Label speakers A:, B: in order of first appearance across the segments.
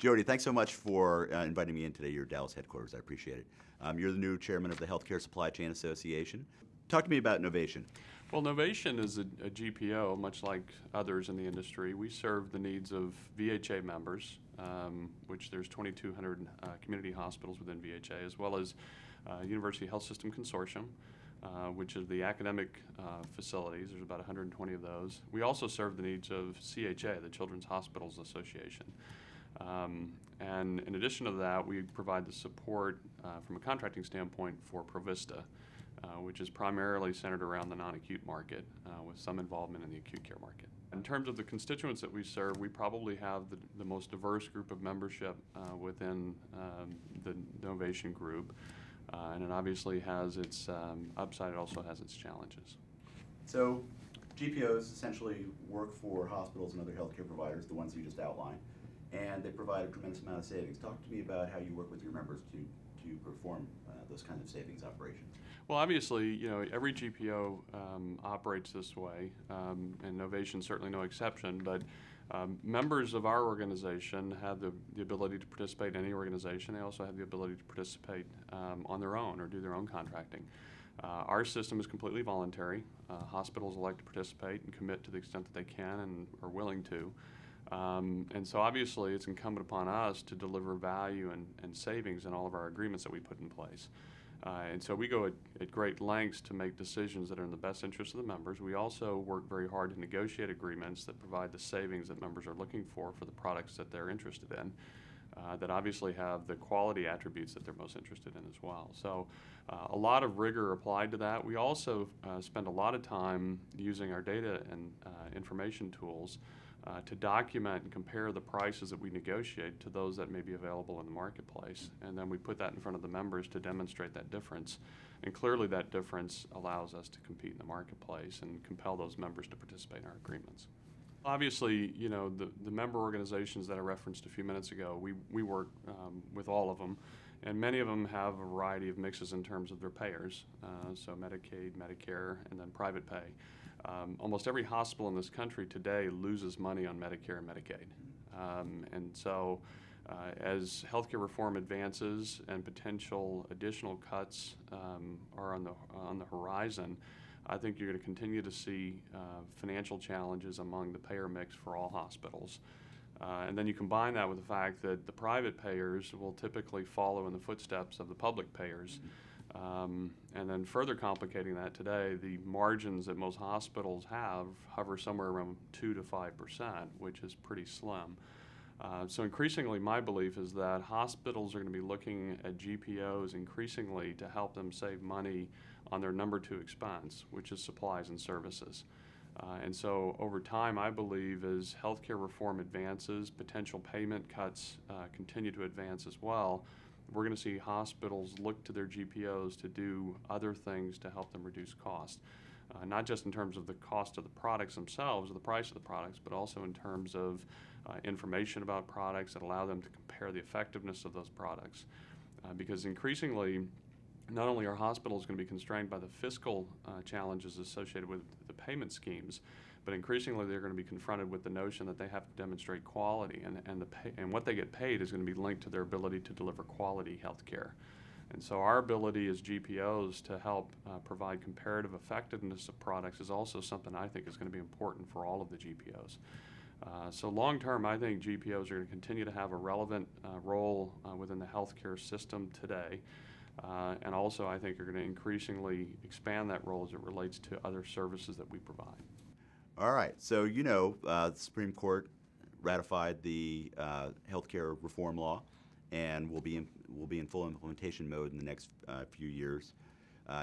A: Jody, thanks so much for inviting me in today to your Dallas headquarters. I appreciate it. You're the new chairman of the Healthcare Supply Chain Association. Talk to me about Novation.
B: Well, Novation is a GPO, much like others in the industry. We serve the needs of VHA members, which there's 2,200 community hospitals within VHA, as well as University Health System Consortium, which is the academic facilities. There's about 120 of those. We also serve the needs of CHA, the Children's Hospitals Association. And in addition to that, we provide the support from a contracting standpoint for Provista, which is primarily centered around the non-acute market with some involvement in the acute care market. In terms of the constituents that we serve, we probably have the most diverse group of membership within the Novation group, and it obviously has its upside, it also has its challenges.
A: So GPOs essentially work for hospitals and other healthcare providers, the ones you just outlined, and they provide a tremendous amount of savings. Talk to me about how you work with your members to perform those kinds of savings operations.
B: Well, obviously, you know, every GPO operates this way, and Novation's certainly no exception, but members of our organization have the ability to participate in any organization. They also have the ability to participate on their own or do their own contracting. Our system is completely voluntary. Hospitals elect to participate and commit to the extent that they can and are willing to. And so obviously it's incumbent upon us to deliver value and savings in all of our agreements that we put in place. And so we go at great lengths to make decisions that are in the best interest of the members. We also work very hard to negotiate agreements that provide the savings that members are looking for the products that they're interested in, that obviously have the quality attributes that they're most interested in as well. So a lot of rigor applied to that. We also spend a lot of time using our data and information tools to document and compare the prices that we negotiate to those that may be available in the marketplace. And then we put that in front of the members to demonstrate that difference. And clearly that difference allows us to compete in the marketplace and compel those members to participate in our agreements. Obviously, you know, the member organizations that I referenced a few minutes ago, we work with all of them. And many of them have a variety of mixes in terms of their payers, so Medicaid, Medicare, and then private pay. Almost every hospital in this country today loses money on Medicare and Medicaid. And so as healthcare reform advances and potential additional cuts are on the horizon, I think you're going to continue to see financial challenges among the payer mix for all hospitals. And then you combine that with the fact that the private payers will typically follow in the footsteps of the public payers. And then further complicating that today, the margins that most hospitals have hover somewhere around 2 to 5%, which is pretty slim. So increasingly, my belief is that hospitals are going to be looking at GPOs increasingly to help them save money on their number 2 expense, which is supplies and services. And so over time, I believe as healthcare reform advances, potential payment cuts continue to advance as well, we're going to see hospitals look to their GPOs to do other things to help them reduce cost. Not just in terms of the cost of the products themselves or the price of the products, but also in terms of information about products that allow them to compare the effectiveness of those products. Because increasingly, not only are hospitals going to be constrained by the fiscal challenges associated with the payment schemes, but increasingly they're going to be confronted with the notion that they have to demonstrate quality, and what they get paid is going to be linked to their ability to deliver quality health care. And so our ability as GPOs to help provide comparative effectiveness of products is also something I think is going to be important for all of the GPOs. So long term, I think GPOs are going to continue to have a relevant role within the healthcare system today. And also I think are going to increasingly expand that role as it relates to other services that we provide.
A: All right, so you know the Supreme Court ratified the healthcare reform law, and we'll be in full implementation mode in the next few years.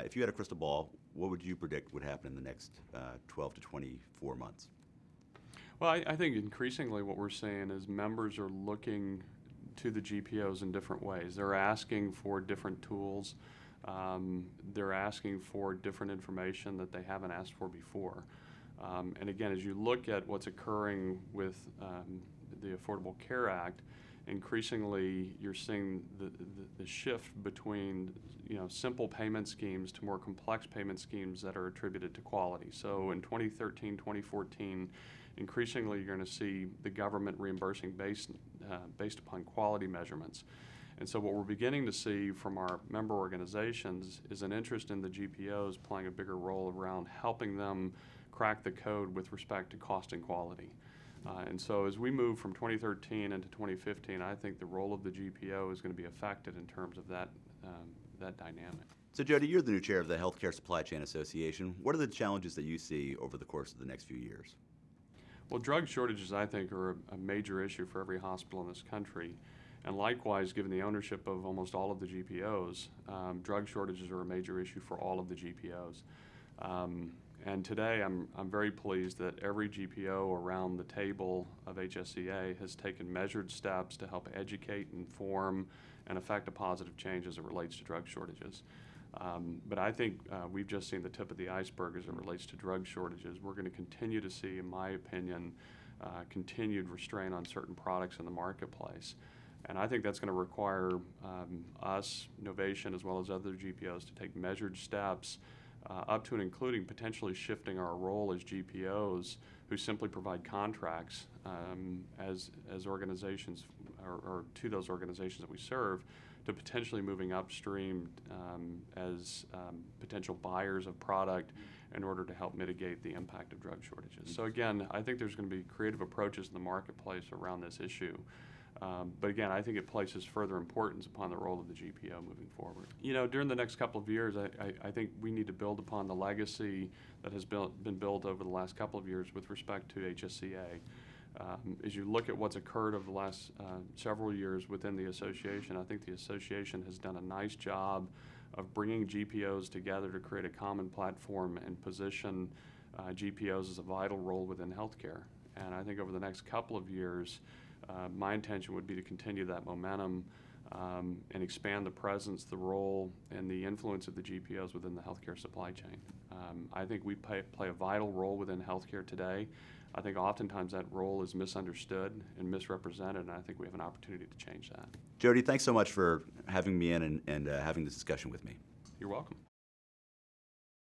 A: If you had a crystal ball, what would you predict would happen in the next 12 to 24 months?
B: Well, I think increasingly what we're seeing is members are looking to the GPOs in different ways. They're asking for different tools. They're asking for different information that they haven't asked for before. And again, as you look at what's occurring with the Affordable Care Act, increasingly you're seeing the shift between simple payment schemes to more complex payment schemes that are attributed to quality. So in 2013, 2014, increasingly you're going to see the government reimbursing based upon quality measurements. And so what we're beginning to see from our member organizations is an interest in the GPOs playing a bigger role around helping them crack the code with respect to cost and quality. And so as we move from 2013 into 2015, I think the role of the GPO is going to be affected in terms of that dynamic.
A: So Jody, you're the new chair of the Healthcare Supply Chain Association. What are the challenges that you see over the course of the next few years?
B: Well, drug shortages, I think, are a major issue for every hospital in this country. And likewise, given the ownership of almost all of the GPOs, drug shortages are a major issue for all of the GPOs. And today, I'm very pleased that every GPO around the table of HSCA has taken measured steps to help educate, inform, and affect a positive change as it relates to drug shortages. But I think we've just seen the tip of the iceberg as it relates to drug shortages. We're going to continue to see, in my opinion, continued restraint on certain products in the marketplace. And I think that's going to require us, Novation, as well as other GPOs to take measured steps up to and including potentially shifting our role as GPOs who simply provide contracts as organizations or to those organizations that we serve, to potentially moving upstream as potential buyers of product in order to help mitigate the impact of drug shortages. So again, I think there's going to be creative approaches in the marketplace around this issue. But again, I think it places further importance upon the role of the GPO moving forward. You know, during the next couple of years, I think we need to build upon the legacy that has been built over the last couple of years with respect to HSCA. As you look at what's occurred over the last several years within the association, I think the association has done a nice job of bringing GPOs together to create a common platform and position GPOs as a vital role within healthcare. And I think over the next couple of years, my intention would be to continue that momentum and expand the presence, the role, and the influence of the GPOs within the healthcare supply chain. I think we play a vital role within healthcare today. I think oftentimes that role is misunderstood and misrepresented, and I think we have an opportunity to change that.
A: Jody, thanks so much for having me in and having this discussion with me.
B: You're welcome.